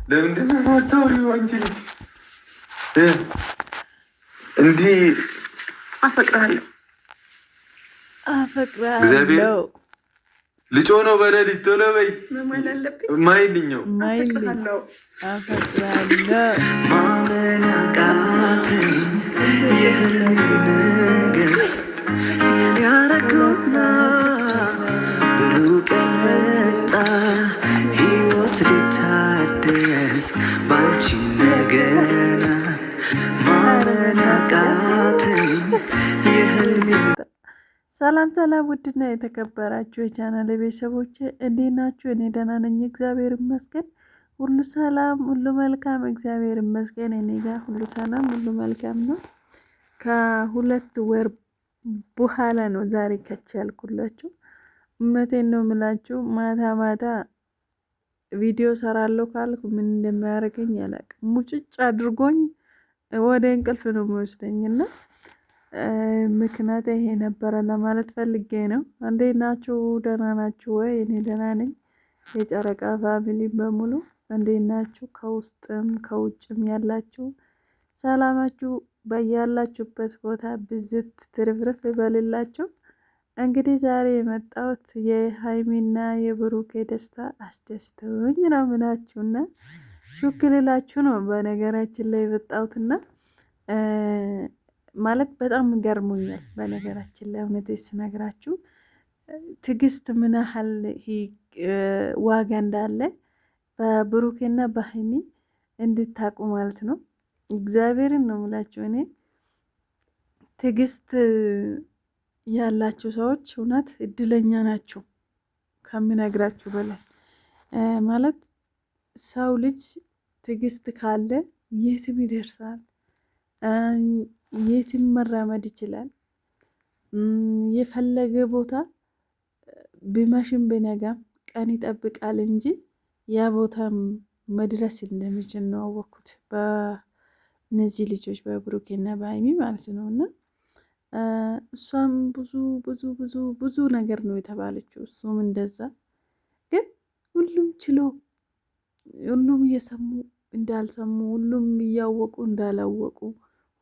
ለምንድን ነው የማታወሪው አንቺ ልጅ? እንዲህ አፈቅራለሁ ልጮ ነው በሌሊት ቶሎ በይ ማይልኛው አፈቅራለሁ ማመን አቃተኝ የህልሜ ንግስት የኔ ያረገውና ብሩህ ቀን መጣ ሕይወት ሊታደስ ባንቺ እንደገና ማመን አቃተኝ የህልሜ። ሰላም ሰላም፣ ውድና የተከበራችሁ የቻናል ቤተሰቦች እንዴት ናችሁ? እኔ ደህና ነኝ፣ እግዚአብሔር ይመስገን። ሁሉ ሰላም፣ ሁሉ መልካም፣ እግዚአብሔር ይመስገን። እኔ ጋር ሁሉ ሰላም፣ ሁሉ መልካም ነው። ከሁለት ወር በኋላ ነው ዛሬ ከች ያልኩላችሁ። እውነቴን ነው የምላችሁ። ማታ ማታ ቪዲዮ ሰራለሁ ካልኩ ምን እንደሚያደርገኝ አላውቅም። ሙጭጭ አድርጎኝ ወደ እንቅልፍ ነው የሚወስደኝና ምክንያት ይሄ ነበረ ለማለት ፈልጌ ነው። እንዴት ናችሁ? ደህና ናችሁ ወይ? እኔ ደህና ነኝ። የጨረቃ ፋሚሊ በሙሉ እንዴት ናችሁ? ከውስጥም ከውጭም ያላችሁ ሰላማችሁ በያላችሁበት ቦታ ብዝት ትርፍርፍ ይበልላችሁ። እንግዲህ ዛሬ የመጣሁት የሀይሚና የብሩኬ ደስታ አስደስተውኝ ነው ምናችሁና ሹክልላችሁ ነው በነገራችን ላይ የመጣሁትና ማለት በጣም ገርሞኛል። በነገራችን ላይ እውነቴ ስነግራችሁ ትዕግስት ምን ያህል ዋጋ እንዳለ በብሩኬና በሀይሚ እንድታቁ ማለት ነው። እግዚአብሔርን ነው የምላችሁ። እኔ ትዕግስት ያላችሁ ሰዎች እውነት እድለኛ ናቸው ከምነግራችሁ በላይ ማለት ሰው ልጅ ትዕግስት ካለ የትም ይደርሳል። የትም መራመድ ይችላል። የፈለገ ቦታ ቢመሽም ቢነጋም ቀን ይጠብቃል እንጂ ያ ቦታ መድረስ እንደሚችል ነው አወኩት በእነዚህ ልጆች በብሩኬና በሀይሚ ማለት ነው። እና እሷም ብዙ ብዙ ብዙ ብዙ ነገር ነው የተባለችው፣ እሱም እንደዛ። ግን ሁሉም ችሎ ሁሉም እየሰሙ እንዳልሰሙ፣ ሁሉም እያወቁ እንዳላወቁ፣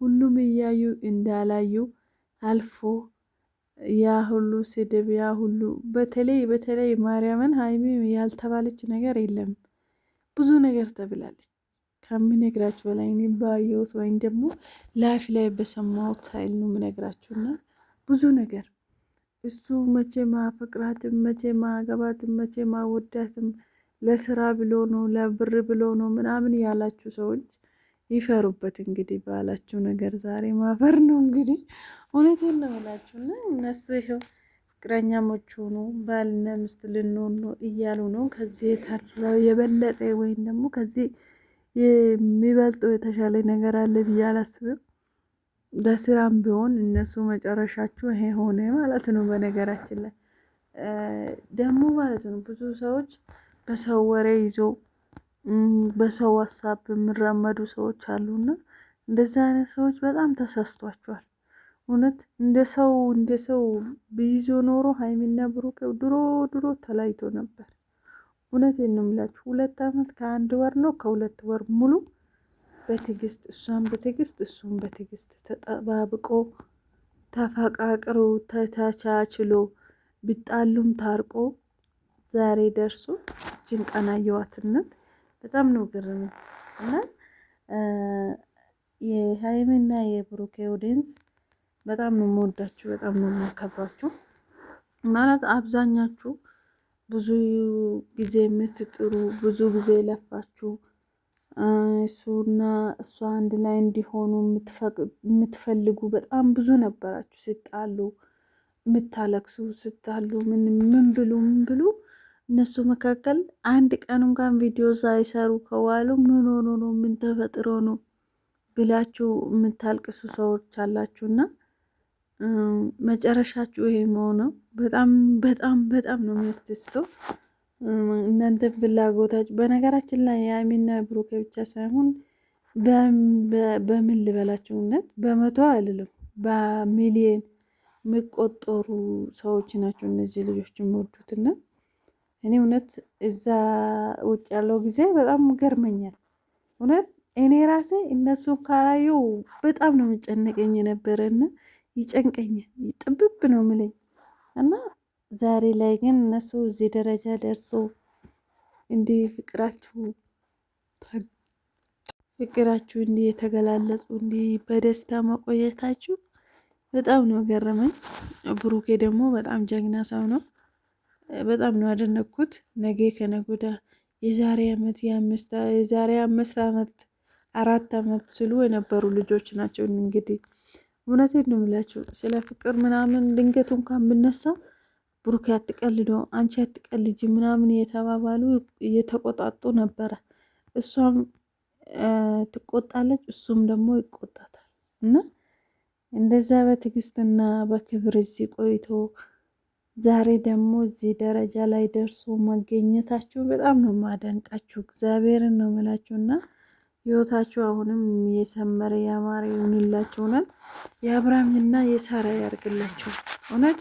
ሁሉም እያዩ እንዳላዩ አልፎ ያ ሁሉ ስድብ ያ ሁሉ በተለይ ማርያምን ሀይሚ ያልተባለች ነገር የለም። ብዙ ነገር ተብላለች ከምነግራችሁ በላይ። እኔ ባየሁት ወይም ደግሞ ላይፍ ላይ በሰማሁት ኃይል ነው የምነግራችሁና ብዙ ነገር እሱ መቼ ማፈቅራትም መቼ ማገባትም መቼ ማወዳትም ለስራ ብሎ ነው ለብር ብሎ ነው ምናምን ያላችሁ ሰዎች ይፈሩበት። እንግዲህ ባላችሁ ነገር ዛሬ ማፈር ነው እንግዲህ። እውነቴን ነው እላችሁና እነሱ ይኸው ፍቅረኛሞች ሆኑ ባልና ሚስት ልንሆን ነው እያሉ ነው። ከዚህ የተራው የበለጠ ወይም ደግሞ ከዚህ የሚበልጠው የተሻለ ነገር አለ ብዬ አላስብም። ለስራም ቢሆን እነሱ መጨረሻችሁ ይሄ ሆነ ማለት ነው። በነገራችን ላይ ደግሞ ማለት ነው ብዙ ሰዎች በሰው ወሬ ይዞ በሰው ሀሳብ የሚራመዱ ሰዎች አሉና እንደዚህ አይነት ሰዎች በጣም ተሳስቷቸዋል። እውነት እንደ ሰው ቢይዞ ኖሮ ሀይሚና ብሩክ ድሮ ተለያይቶ ነበር። እውነቴን ነው የምላችሁ። 2 ዓመት ከ1 ወር ነው ከ2 ወር ሙሉ በትዕግስት እሷም በትዕግስት እሱም በትዕግስት ተጠባብቆ ተፈቃቅሮ ተቻችሎ ቢጣሉም ታርቆ ዛሬ ደርሶ እጅን ቀና የዋትነት በጣም ነው ግርም እና የሀይሚና የብሩኬ ኦዲየንስ በጣም ነው የምወዳችሁ፣ በጣም ነው የማከብራችሁ። ማለት አብዛኛችሁ ብዙ ጊዜ የምትጥሩ ብዙ ጊዜ የለፋችሁ እሱና እሷ አንድ ላይ እንዲሆኑ የምትፈልጉ በጣም ብዙ ነበራችሁ። ሲጣሉ የምታለቅሱ ስታሉ ምን ብሉ እነሱ መካከል አንድ ቀን እንኳን ቪዲዮ ሳይሰሩ ከዋሉ ምን ሆኖ ነው ምን ተፈጥሮ ነው ብላችሁ የምታልቅሱ ሰዎች አላችሁና መጨረሻችሁ ይሄ መሆነው በጣም በጣም በጣም ነው የሚያስደስተው። እናንተ ፍላጎታችሁ በነገራችን ላይ የሀይሚና ብሩኬ ብቻ ሳይሆን በምን ልበላችሁነት በመቶ አልልም በሚሊየን የሚቆጠሩ ሰዎች ናቸው እነዚህ ልጆች የሚወዱትና እኔ እውነት እዛ ውጭ ያለው ጊዜ በጣም ገርመኛል። እውነት እኔ ራሴ እነሱ ካላዩ በጣም ነው የሚጨነቀኝ የነበረና ይጨንቀኛል፣ ጥብብ ነው ምለኝ እና ዛሬ ላይ ግን እነሱ እዚህ ደረጃ ደርሶ እንዲህ ፍቅራችሁ እንዲህ የተገላለጹ እንዲህ በደስታ መቆየታችሁ በጣም ነው ገረመኝ። ብሩኬ ደግሞ በጣም ጀግና ሰው ነው። በጣም ነው ያደነኩት። ነገ ከነገ ወዲያ የዛሬ አመት የዛሬ 5 አመት 4 አመት ስሉ የነበሩ ልጆች ናቸው። እንግዲህ እውነቴን ነው የምላችሁ ስለ ፍቅር ምናምን ድንገት እንኳን ብነሳ ብሩኬ አትቀልዶ፣ አንቺ አትቀልጂ ምናምን የተባባሉ እየተቆጣጡ ነበረ። እሷም ትቆጣለች፣ እሱም ደግሞ ይቆጣታል። እና እንደዛ በትዕግስትና በክብር እዚህ ቆይቶ ዛሬ ደግሞ እዚህ ደረጃ ላይ ደርሶ መገኘታችሁ በጣም ነው ማደንቃችሁ። እግዚአብሔርን ነው የምላችሁ እና ህይወታችሁ አሁንም የሰመረ ያማረ ይሁንላችሁ። ነን የአብርሃምና የሳራ ያርግላችሁ። እውነት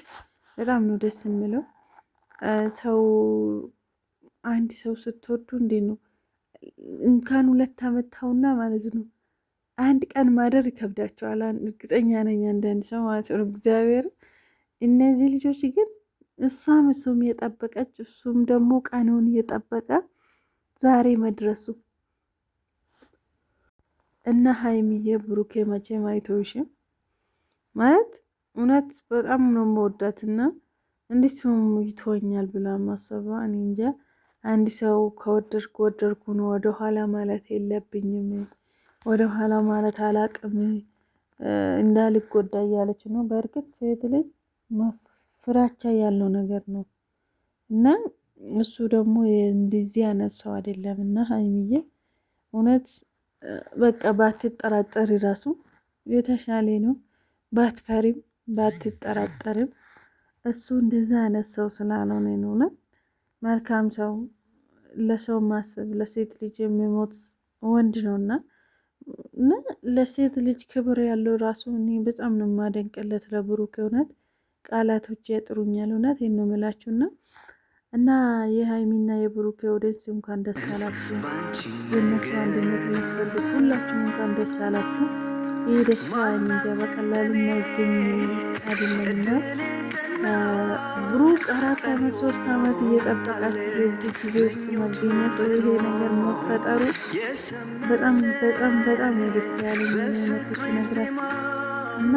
በጣም ነው ደስ የሚለው። ሰው አንድ ሰው ስትወዱ እንዴት ነው እንኳን 2 አመት ታውና ማለት ነው 1 ቀን ማደር ይከብዳቸዋል። እርግጠኛ ነኝ አንዳንድ ሰው ማለት ነው። እግዚአብሔር እነዚህ ልጆች ግን እሱም የጠበቀች እሱም ደግሞ ቀኑን እየጠበቀ ዛሬ መድረሱ እና ሀይሚዬ ብሩኬ መቼም አይተውሽም ማለት እውነት በጣም ነው መወዳትና እንዴት ሰው ይተወኛል ብላ ማሰባ እኔ እንጃ። አንድ ሰው ወደድኩ ነው፣ ወደ ኋላ ማለት የለብኝም፣ ወደ ኋላ ማለት አላቅም እንዳልጎዳ እያለች ነው። በእርግጥ ሴት ልጅ ፍራቻ ያለው ነገር ነው እና እሱ ደግሞ እንደዚህ አይነት ሰው አይደለም። እና ሀይሚዬ እውነት በቃ ባትጠራጠሪ ራሱ የተሻለ ነው። ባትፈሪም ባትጠራጠርም እሱ እንደዛ አይነት ሰው ስላልሆነ ነው። እውነት መልካም ሰው፣ ለሰው ማሰብ፣ ለሴት ልጅ የሚሞት ወንድ ነውና እና ለሴት ልጅ ክብር ያለው ራሱ እኔ በጣም ነው የማደንቅለት ለብሩክ። እውነት ቃላቶች ያጥሩኛል። እውነት ነው የምላችሁና እና የሀይሚና የብሩክ ኦዲየንስ እንኳን ደስ አላችሁ። የነሱ አንድነት የምትፈልጉ ሁላችሁም እንኳን ደስ አላችሁ። ይህ ደስታ እንጃ በቀላሉ የማይገኝ አይደለምና ብሩክ 4 አመት 3 አመት እየጠበቃችሁ የዚህ ጊዜ ውስጥ መገኘት ይሄ ነገር መፈጠሩ በጣም በጣም በጣም ደስ ያለኝ የሆነች ነገር እና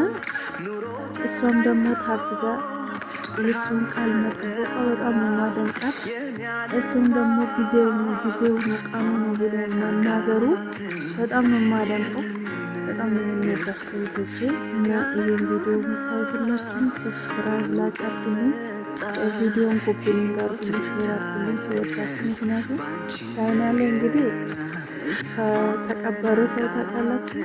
እሷም ደግሞ ታግዛ የእሱን ቃል መጠበቋ በጣም ነው ማደንቃት። እሱም ደግሞ ጊዜው ነው ቀኑ ነው ብሎ መናገሩ በጣም ነው ማደንቀው። በጣም ነው የሚወዳቸው ልጆቼ እና ይህን ቪዲዮ የምታዩላችሁም ሰብስክራይብ ላይክ አድርጉልኝ፣ ቪዲዮን ኮፒሊንግ አድርጉልኝ፣ ሼር አድርጉልኝ ሲወዳችሁ። ምክንያቱም ቻይና ላይ እንግዲህ ከተቀበረ ሰው ታውቃላችሁ